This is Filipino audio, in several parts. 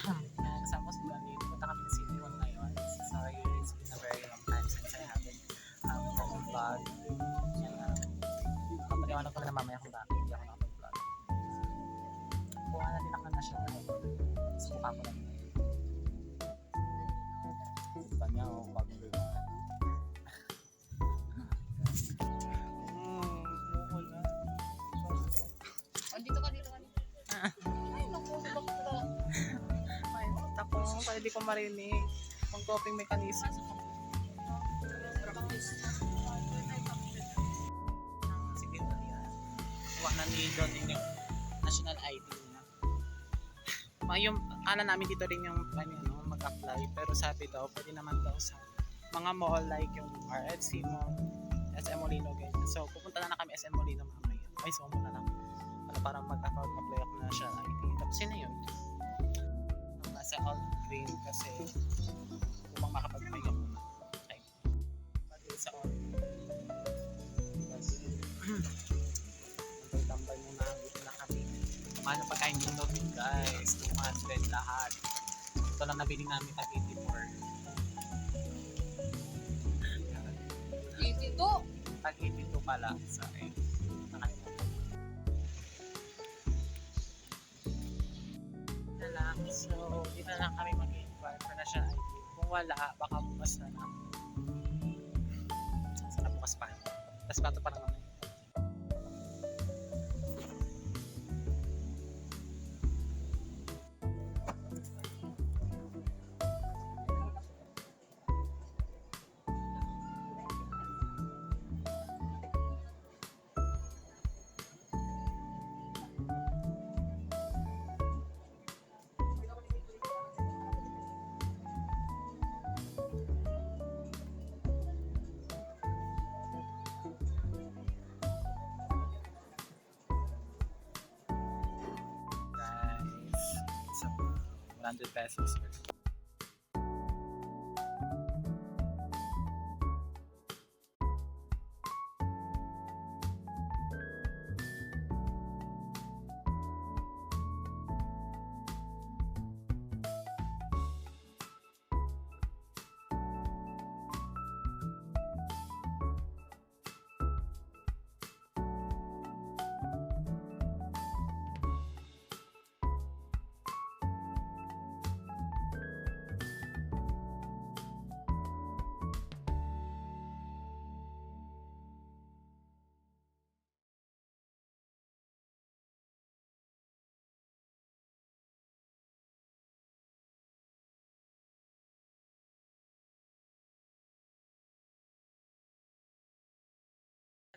Kasama ko si Johnny. Pupunta kami ng City Hall ngayon. Sorry, it's been a very long time since I haven't done a vlog. Papaliwanag ko na mamaya kung bakit hindi ako nakapag-vlog. Kuha na din ako na siya dahil sa mukha ko lang. Diba niya o bagong gawin. Dito ka. Ay, naku, Ay, tako, kaya di ko marinig. Mag-coping mechanism. Sige na yan. Kuha na ni John yung national ID niya. Yung namin dito rin yung mag-apply. Pero sabi daw, pwede naman daw sa mga mall like yung RFC Mall, SM Molino, ganyan. So, pupunta na kami SM Molino mamaya. Ay, so muna lang. Para mag-apply ako na siya ID. Tapos yun na yun. Nasa all green kasi kung makapag-apply ako. Okay. Pati sa all tambay muna. Dito na kami. Paano pagkain din daw din guys? 200 lahat. Ito lang nabili namin tag 84. dito. Tag 82 pala sa So, dito na lang kami mag-inquire pa na siya ID. Kung wala, baka bukas na lang. Sana bukas pa. Tapos bato pa naman. Guys, 100 pesos.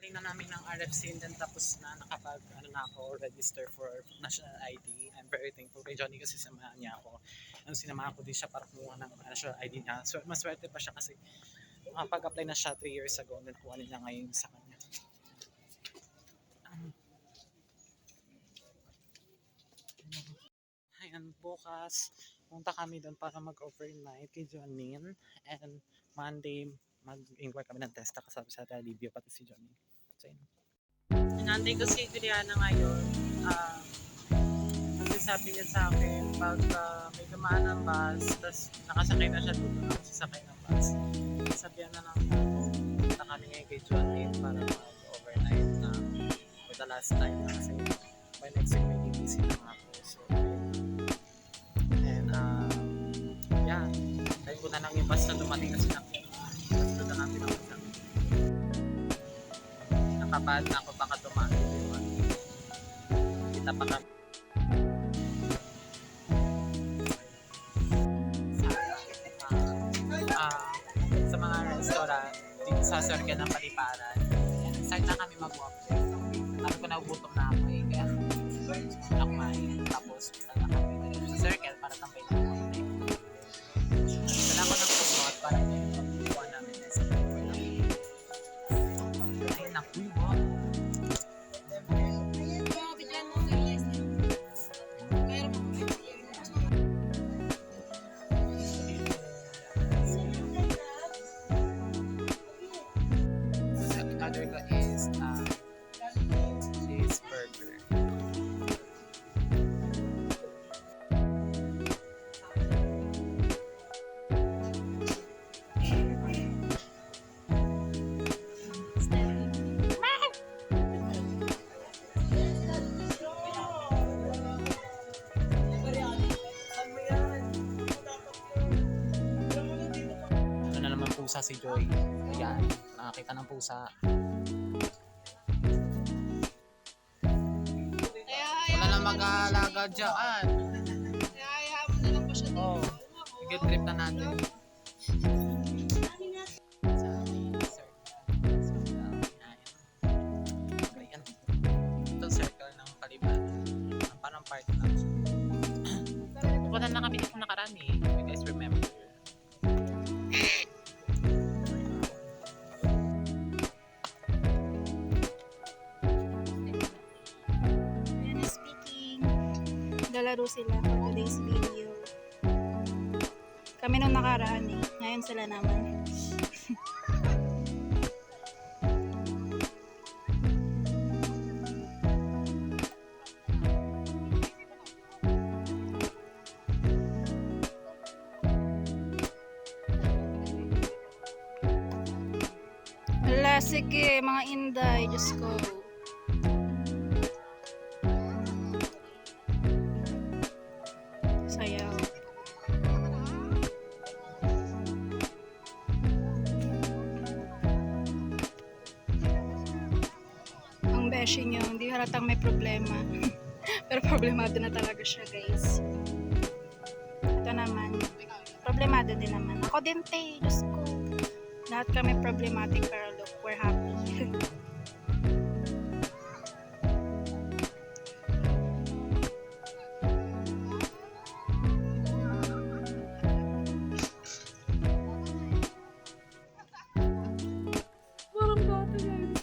Na namin ng RFC and then tapos na nakapag na ako register for national ID. I'm very thankful kay Johnny kasi samahan niya ako. Sinamahan ko din siya para kumuha ng national ID niya. So maswerte pa siya kasi pag-apply na siya 3 years ago and then kuha nila ngayon sa kanya. Ayan, bukas punta kami doon para mag-overnight kay Johnny and Monday mag-inquire kami ng testa kasama sa Alivio pati si Johnny. So, hinantay ko si Juliana ngayon. Kasi sabi niya sa akin, pag may dumaan ng bus, tapos nakasakay na siya dito na sasakay ng bus. Sabihan na lang ako, punta kami ngayon kay Johnny para mag-overnight na for the last time na kasi by next week may busy na ako. So, and yeah, dahil ko na lang yung bus na dumating kasi bus na natin ako sa nakabad na ako baka dumaan kita pa kami sa mga restaurant dito sa Circle ng Paliparan. Start na kami mag-walk. Sabi ko nagugutom na ako kaya kumain tapos punta na kami sa Circle para tambay na ako. Dala ko ng kumot para magbubuha namin sa ayun na kubo. Another ko is cheeseburger. pusa si Joy. Ayan, nakakita ng pusa. Wala na mag-aalaga dyan. Kaya hayaan mo na lang po siya dito. Oo. Good trip na natin. Ayan. Itong circle ng Kalibatan. Parang park lang. Wala na kami dito nakaraan eh. You guys remember? Yan is speaking. Lalaro sila for today's video. Kami nung nakaraan eh. Ngayon sila naman. Hala, sige, mga inday. Diyos ko. Sayaw. Ang beshi niyo, hindi halatang may problema. Pero problemado na talaga siya, guys. Ito naman. Problemado din naman. Ako din, te. Diyos ko. Lahat kami problematic, pero look, we're happy. Parang bata lang.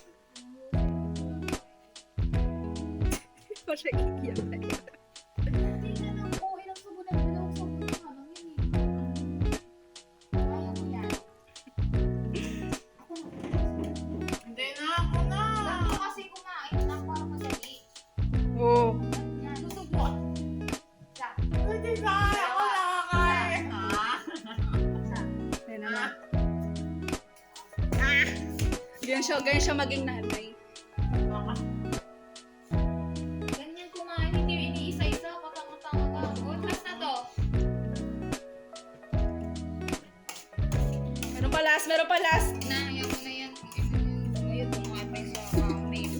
Pa siya iiyak. Tingnan lang po, ilang sabon na ilang sabon na lang yun eh. Kaya mo yan. Hindi na ako na! Lang ko kasi kumain ng parang madali. Oo. Yan, susubot. Isa. Hindi na ako nakakain! Ayun naman. Ganyan siya maging nanay. Ganyan kumain, hindi iniisa-isa, patanga-tanga ka. O, last na to. Meron pa last. Na, ayaw mo na yan. Ngayon, kumain pa yung sa mail.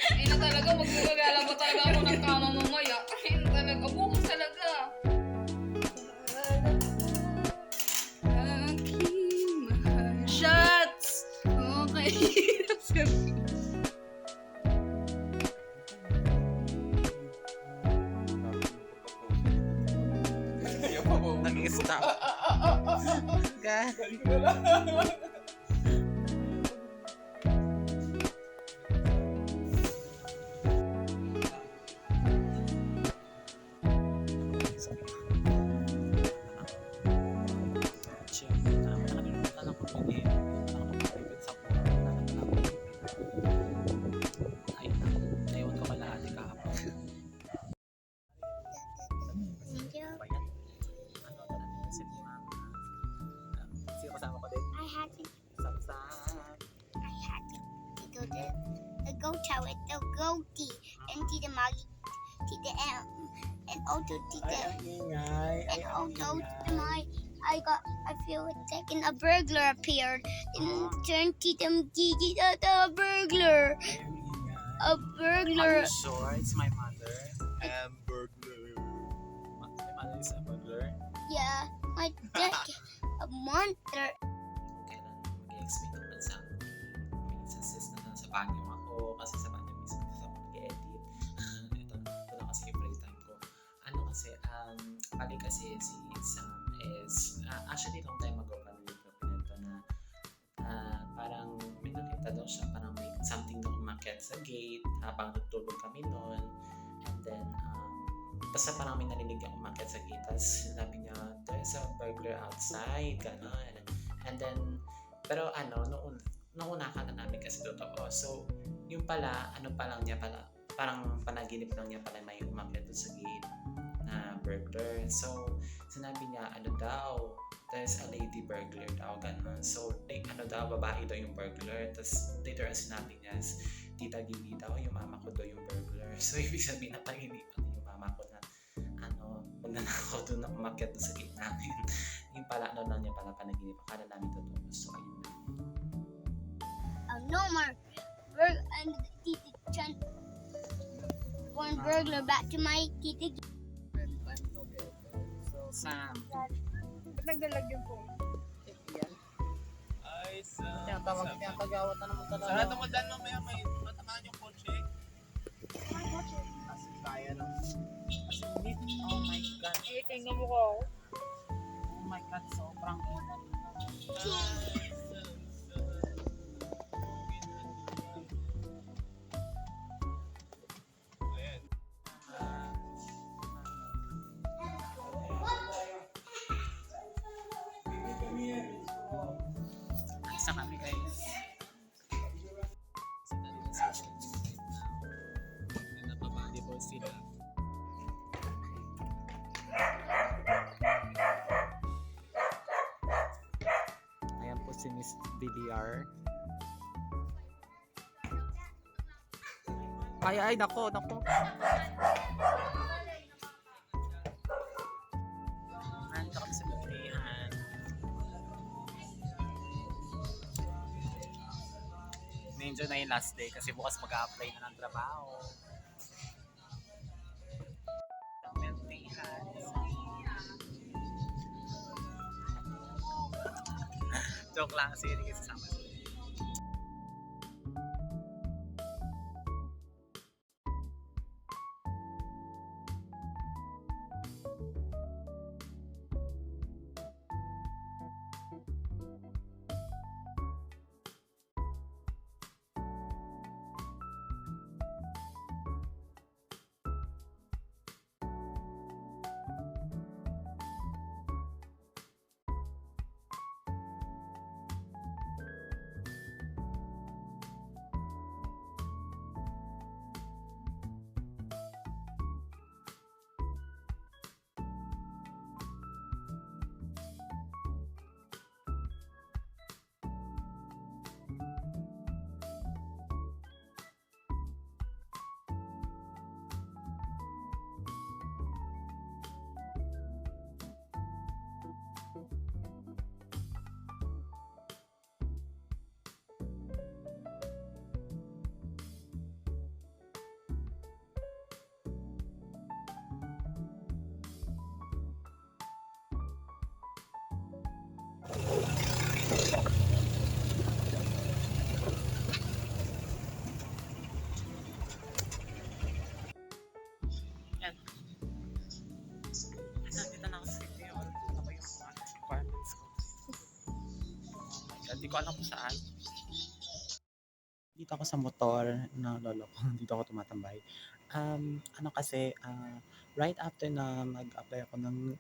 Ay na talaga, maglalaba ba talaga ako ng kama mamaya? Ay na talaga, bukas talaga. Aking mahal. Shots! Okay. Nag-stop. God. Go chow it, the goatee, and Tita Maggie, Tita M, and also Tita, and also I feel it taking a burglar appeared, and turned Tita Gigi to a burglar, a Are burglar. you sure it's my mother? Hamburger. My mother is a burglar. Yeah, my dad, a monster. Kailan mag-explain naman sa akin. Minsan sis na sa banyo ako kasi sa banyo minsan kasi ako mag-edit. ito na kasi yung free time ko. Ano kasi, pali kasi si Sam is, actually long time ago pa nito pinento na parang minulita daw siya, parang may something na umakyat sa gate habang tutulog kami noon. And then, basta parang may narinig ako umakyat sa gate. Tapos sinabi niya, there's a burglar outside, gano'n. And then, pero noong una ka na namin kasi totoo. So, yung pala, ano pa lang niya pala, parang panaginip lang niya pala may umakyat doon sa gate na burglar. So, sinabi niya, ano daw, there's a lady burglar daw, gano'n. So, babae daw yung burglar. Tapos, later sinabi niya, Tita Gigi daw, yung mama ko daw yung burglar. So, ibig sabihin na panginipan yung mama ko na, Punta na ako doon na umakyat doon sa gate namin. Yung pala, ano lang niya pala panaginip. Akala namin totoo. So, ayun na. No more. And Titi Chan. Born burglar back to my Titi. So, Sam. Ba't nagdalag yung phone? Ay, Tinatagawat na naman talaga. Sana tumadan mamaya may matamaan yung kotse. Kasi kaya lang. Oh my God. Tingnan mo ko. Oh my God, sobrang init. Isa kami guys. Sila dito sa right now. Napabadibol sila. Ayan po si Miss Villar. Ay, nako. Nandito kami sa Lutrihan. Na-enjoy na yung last day kasi bukas mag-a-apply na ng trabaho. Lutrihan. Joke lang kasi hindi kasi sama sila. Yan. Nandito na ako sa city. Dito ko yung requirements ko. Oh my God, di ko alam kung saan. Dito ako sa motor na lolo ko. Dito ako tumatambay. Ano kasi, right after na mag-apply ako ng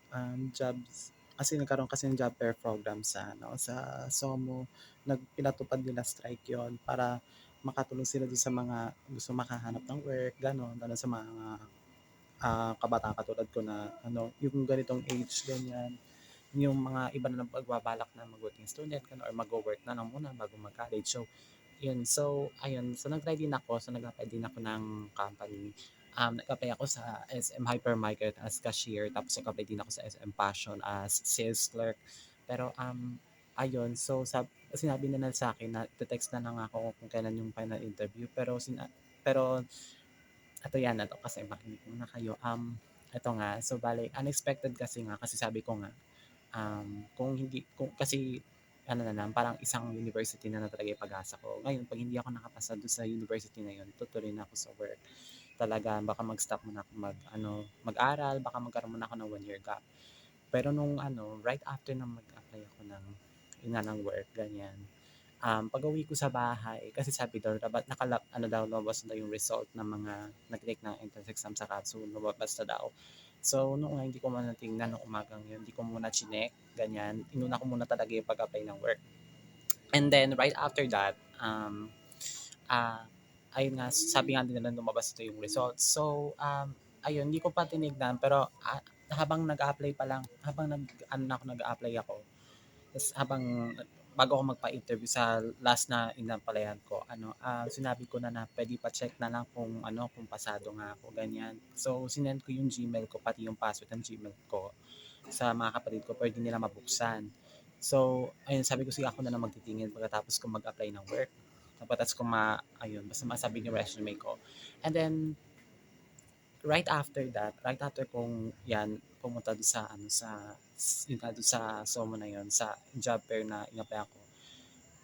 jobs, kasi nagkaroon kasi ng job fair program sa SOMO, pinatupad nila strike yon para makatulong sila doon sa mga gusto makahanap ng work, gano'n, lalo sa mga kabataan katulad ko na yung ganitong age, ganyan. Yung mga iba na pagbabalak na mag-working student or mag-work na lang muna bago mag-college. So, yun. So, ayun. So, nag-try din ako. So, nag-apply din ako ng company. Nag-apply ako sa SM Hypermarket as cashier. Tapos, nag-apply din ako sa SM Passion as sales clerk. Pero, ayun. So, sinabi na sa akin na text na lang ako kung kailan yung final interview. Pero, ito yan. Ito kasi makinig na kayo. Ito nga. So, balik. Unexpected kasi nga. Kasi sabi ko nga, kasi ano na lang, parang isang university na talaga yung pag-asa ko. Ngayon, pag hindi ako nakapasa doon sa university na yun, tutuloy na ako sa work. Talaga, baka mag-stop muna ako mag-aral, baka magkaroon muna ako ng 1-year gap. Pero nung right after na mag-apply ako ng work, ganyan, pag-uwi ko sa bahay, kasi sabi daw, lumabas na yung result ng mga nag-take ng entrance exam sa KATSU, lumabas na daw. So, noong hindi ko muna tingnan nung umagang yun, hindi ko muna chinek, ganyan. Inuna ko muna talaga yung pag-apply ng work. And then, right after that, ayun nga, sabi nga din nila lumabas ito yung results. So, ayun, hindi ko pa tinignan, pero habang nag-apply pa lang, habang nag-apply ako, tapos habang bago ako magpa-interview sa last na inapply-an ko, sinabi ko na puwede pa-check na lang kung kung pasado nga ako, ganyan. So, sinend ko yung Gmail ko, pati yung password ng Gmail ko sa mga kapatid ko pero di nila mabuksan. So, ayun sabi ko, sige ako na lang magtitingin pagkatapos ko mag-apply ng work. Pagkatapos ko ayun, basta masabi yung resume ko. And then, right after kong yan, pumunta doon sa, yun nga, doon sa SOMO na yun, sa job fair na in-apply ako.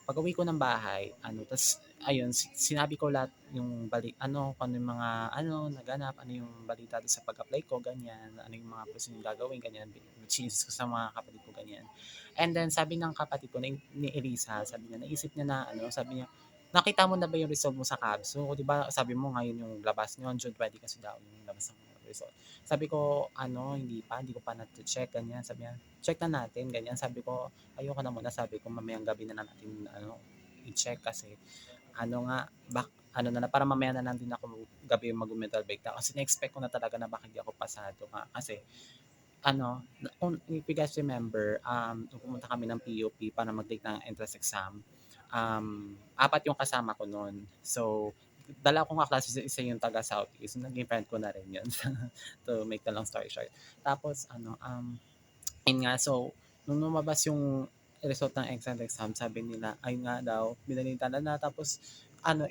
Pag-uwi ko ng bahay, tas ayun, sinabi ko lahat yung kung ano yung mga, naganap, ano yung balita doon sa pag-apply ko, ganyan, ano yung mga posibleng gagawin, ganyan, chinis ko sa mga kapatid ko, ganyan. And then, sabi ng kapatid ko, ni Elisa, sabi niya, naisip niya na, sabi niya, nakita mo na ba yung result mo sa CABSO? Di ba, sabi mo ngayon yung labas niyo, June 20 kasi daw yung labas ng result. Sabi ko, hindi ko pa na-check, ganyan. Sabi niya, check na natin, ganyan. Sabi ko, ayoko na muna, sabi ko, mamayang gabi na natin, i-check kasi, para mamaya na lang din ako gabi mag-mental breakdown. Kasi na-expect ko na talaga na baka hindi ako pasado nga. Kasi, kung if you guys remember, nung pumunta kami ng PUP para mag-take ng entrance exam, 4 yung kasama ko noon. So, dala ko nga klase isa yung taga Southeast. Naging friend ko na rin yun. To make the long story short. Tapos, yun nga, so, nung lumabas yung result ng entrance exam, sabi nila, ayun nga daw, binalitan na. Tapos,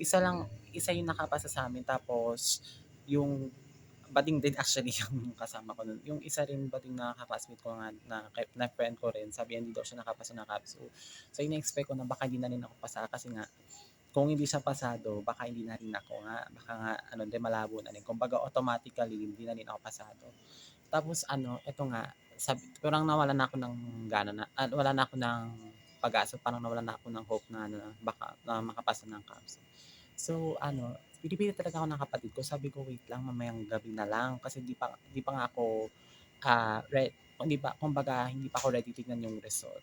isa yung nakapasa sa amin. Tapos, yung bading din actually yung kasama ko nun. Yung isa rin bading na ka-classmate ko nga na friend ko rin, sabi hindi daw siya nakapasa ng CABSO. So, ina-expect ko na baka hindi na rin ako pasa kasi nga, kung hindi siya pasado, baka hindi na rin ako nga, baka nga, malabo na rin. Kumbaga, automatically, hindi na rin ako pasado. Tapos, eto nga, parang nawalan na ako ng wala na ako ng pag-asa, parang nawalan na ako ng hope na, baka na makapasa ng CABSO. So, pinipilit talaga ako ng kapatid ko. Sabi ko, wait lang, mamayang gabi na lang. Kasi di pa nga ako, kumbaga, hindi pa ako ready tignan yung result.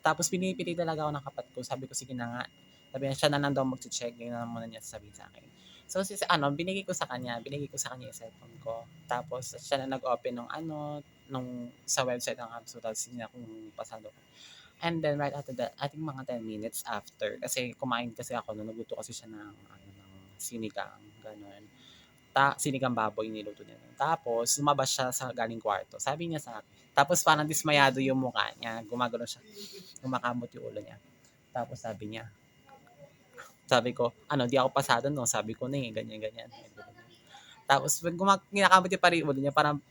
Tapos, pinipilit talaga ako ng kapatid ko. Sabi ko, sige na nga. Sabi niya, siya na lang daw mag-check. Yun na lang muna niya sasabihin sa akin. So, binigay ko sa kanya yung cellphone ko. Tapos, siya na nag-open sa website ng ABSO. Tapos, niya kung pasado ko. And then right after that, I think mga 10 minutes after, kasi kumain kasi ako, nagluto kasi siya ng sinigang, gano'n. Sinigang baboy niluto niya. Tapos, lumabas siya sa galing kwarto. Sabi niya sa akin, tapos parang dismayado yung mukha niya, gumagano siya, kumakamot yung ulo niya. Tapos sabi ko, di ako pasado no, sabi ko na ganyan, ganyan. Tapos, kinakamot niya pa rin yung ulo niya, parang,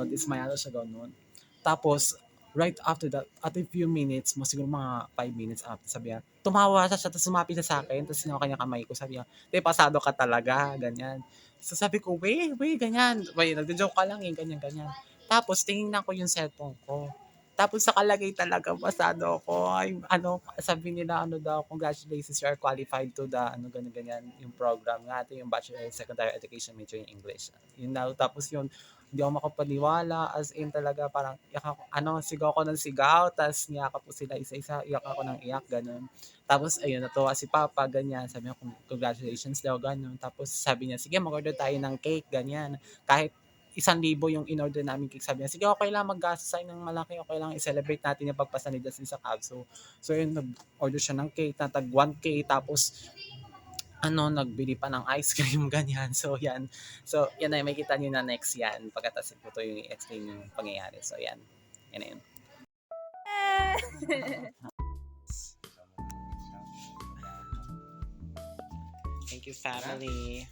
dismayado siya gano'n. Tapos, right after that, at a few minutes, siguro mga 5 minutes after, sabi niya, tumawa siya, tapos sumapit siya sa akin, tapos sinawak niya kamay ko, sabi niya, pasado ka talaga, ganyan. So sabi ko, wait, ganyan. Wait, nagjo-joke ka lang ganyan, ganyan. Tapos tingnan ko yung cellphone ko. Tapos nakalagay talaga, pasado ako. Ay, sabi nila, daw, congratulations, you are qualified to the, ganyan, ganyan, yung program nga, ito yung Bachelor in Secondary Education major in English. Yun daw, tapos yun, hindi ako makapaniwala, as in talaga, parang, sigaw ako ng sigaw, tapos niyakap po sila isa-isa, iyak ako ng iyak, ganun. Tapos, ayun, natuwa si Papa, ganyan, sabi niya, congratulations daw, ganun. Tapos, sabi niya, sige, mag-order tayo ng cake, ganyan. Kahit 1,000 yung in-order namin cake, sabi niya, sige, okay lang, mag-gastos tayo ng malaki, okay lang, i-celebrate natin yung pagpasa ni Justin sa CABSO. So, yun, nag-order siya ng cake, tag 1K, tapos, nagbili pa ng ice cream, ganyan. So, yan. So, yan na, may kita nyo na next yan. Pagkatapos ito yung i-explain yung pangyayari. So, yan. Yan na yun. Thank you, family.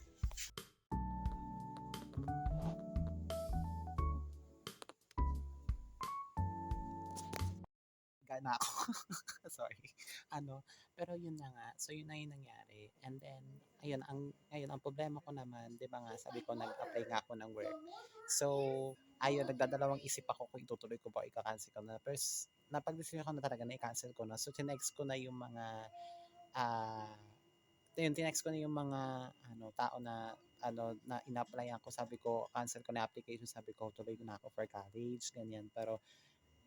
Gana ako. Sorry. Pero yun na nga. So, yun na yung nangyari. And then, ngayon, ang problema ko naman, di ba nga, sabi ko, nag-apply nga ako ng work. So, nagdadalawang isip ako kung itutuloy ko ba o ika-cancel ko na. First, napag-decision ko na talaga na i-cancel ko na. So, tinext ko na yung mga, tinext ko na yung mga, tao na, na ina-applyan ko. Sabi ko, cancel ko na application. Sabi ko, tuloy na ako for college, ganyan. Pero,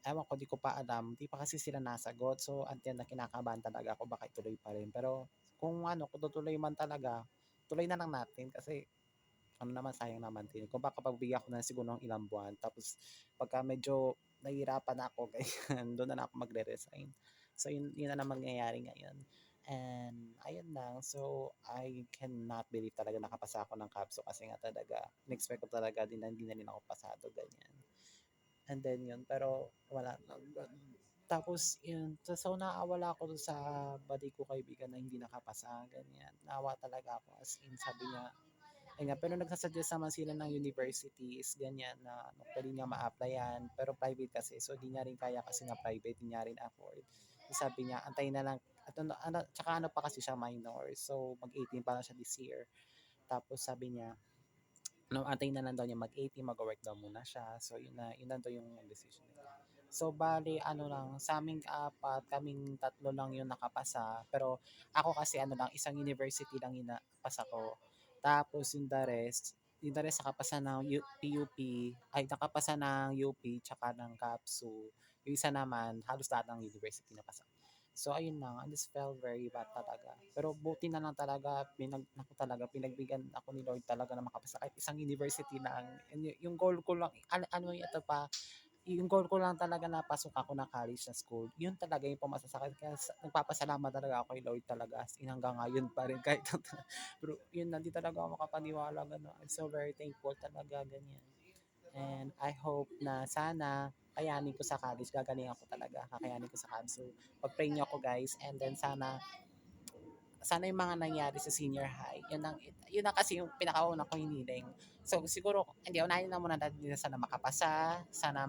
ewan ko, di ko pa alam. Di pa kasi sila nasagot. So, until na kinakabahan talaga ako, baka ituloy pa rin. Pero, kung kung tutuloy man talaga, tuloy na lang natin. Kasi, naman, sayang naman din. Kung baka pagbigyan ko na siguro ng ilang buwan. Tapos, pagka medyo nahihirapan ako, ganyan, doon na ako magre-resign. So yun na lang mangyayari ngayon. And ayun lang. So I cannot believe talaga nakapasa ako ng CAPSO kasi nga talaga in-expect ko talaga din na hindi na rin ako pasado ganyan. And then yun, pero wala na. Tapos yun, so naawala ako dun sa buddy ko kaibigan na hindi nakapasa, ganyan. Naawa talaga ako as in sabi niya, ayun nga, pero nagsasuggest naman sila ng universities, ganyan, na ano, pwede niya ma-applyan, pero private kasi, so di niya rin kaya kasi nga private, di niya rin afford. So, sabi niya, antayin na lang, at tsaka ano pa kasi siya minor, so mag-18 pa lang siya this year. Tapos sabi niya, no, antayin na lang daw niya mag-18, mag-work daw muna siya. So, yun na daw yung decision nila. So, bali, ano lang, sa aming apat, kaming tatlo lang yung nakapasa. Pero, ako kasi, ano lang, isang university lang yung napasa ko. Tapos, yung the rest nakapasa ng PUP, ay, nakapasa ng UP, tsaka ng CAPSU. Yung isa naman, halos lahat ng university napasa. So, ayun lang, I just felt very bad talaga. Pero buti na lang talaga, pinagbigyan ako ni Lord talaga na makapasa kahit isang university lang. And yung goal ko lang, ano ito pa, yung goal ko lang talaga na pasok ako na college na school. Yun talaga yung pumasa sa akin. Kaya nagpapasalamat talaga ako kay Lord talaga. As in hanggang ngayon pa rin kahit pero yun, hindi talaga ako makapaniwala. Gano'n. I'm so very thankful talaga, ganyan. And I hope na sana kayanin ko sa college. Gagaling ako talaga. Kakayanin ko sa college. So, pag-pray niyo ako guys. And then sana yung mga nangyari sa senior high, yun ang kasi yung pinakauna ko hiniling. So siguro, hindi, unahin na muna natin na sana makapasa, sana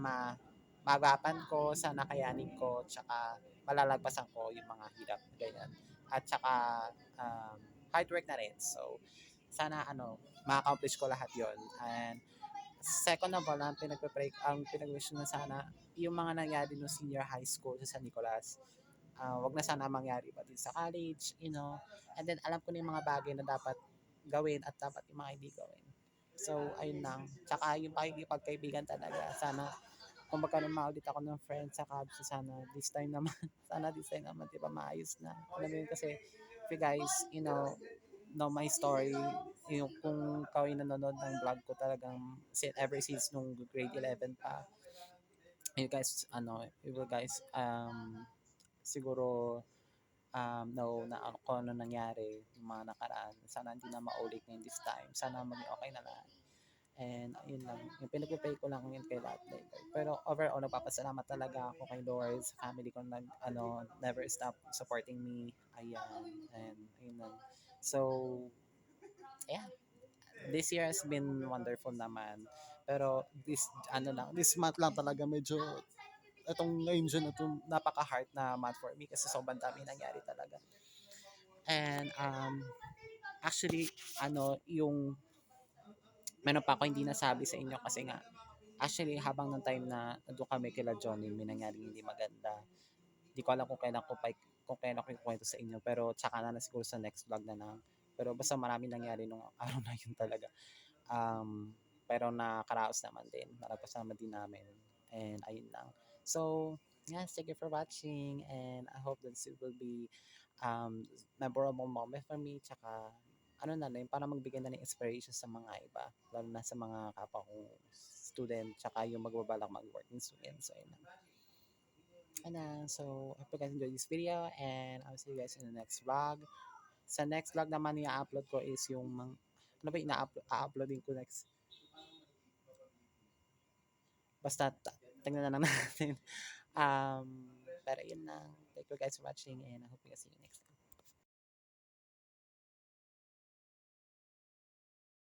magapan ko, sana kayanin ko, tsaka malalagpasan ko yung mga hirap, ganyan. At tsaka, um, hard work na rin. So, sana ma-accomplish ko lahat yon. And second of all, ang pinag-wish na sana, yung mga nangyari no senior high school sa San Nicolas, wag na sana mangyari pa din sa college, and then alam ko na yung mga bagay na dapat gawin at dapat yung mga hindi gawin. So, ayun lang. Tsaka yung pakikipagkaibigan talaga. Sana, kung magkaroon ulit ako ng friends sa college, sana this time naman, di ba, maayos na. Alam mo yun kasi, if you guys, know my story, yung kung ikaw yung nanonood ng vlog ko talagang ever since nung grade 11 pa, you will guys, siguro know na kung ano nangyari yung mga nakaraan. Sana hindi na maulit ngayon this time. Sana maging okay na lahat. And ayun lang, yung pinag-pray ko lang yun kay lahat. Pero overall, nagpapasalamat talaga ako kay Lord, sa family ko never stop supporting me. Ayan, and ayun lang. So, yeah, this year has been wonderful naman. Pero this month lang talaga medyo itong ngayon dyan na to, napaka-hard na month for me kasi sobrang dami nangyari talaga. And actually, yung meron pa ako hindi nasabi sa inyo kasi nga, actually, habang ng time na nandun kami kila Johnny, may nangyaring hindi maganda. Hindi ko alam kung kailan ko ikwento sa inyo, pero tsaka na siguro sa next vlog na lang. Pero basta marami nangyari nung araw na yun talaga. Pero nakaraos naman din. Naragpas naman din namin. And ayun lang. So, yes, thank you for watching. And I hope that it will be memorable moment for me. Tsaka, ano na rin, para magbigay na ng inspiration sa mga iba. Lalo na sa mga kapwa kong student. Tsaka yung magbabalak mag-working student. So, ayun lang. So, I hope you guys enjoyed this video. And I'll see you guys in the next vlog. Sa next vlog naman yung upload ko is yung ano ba yung uploadin ko next? Basta tingnan na lang natin. Pero yun lang. Thank you guys for watching and I hope you guys see you next time.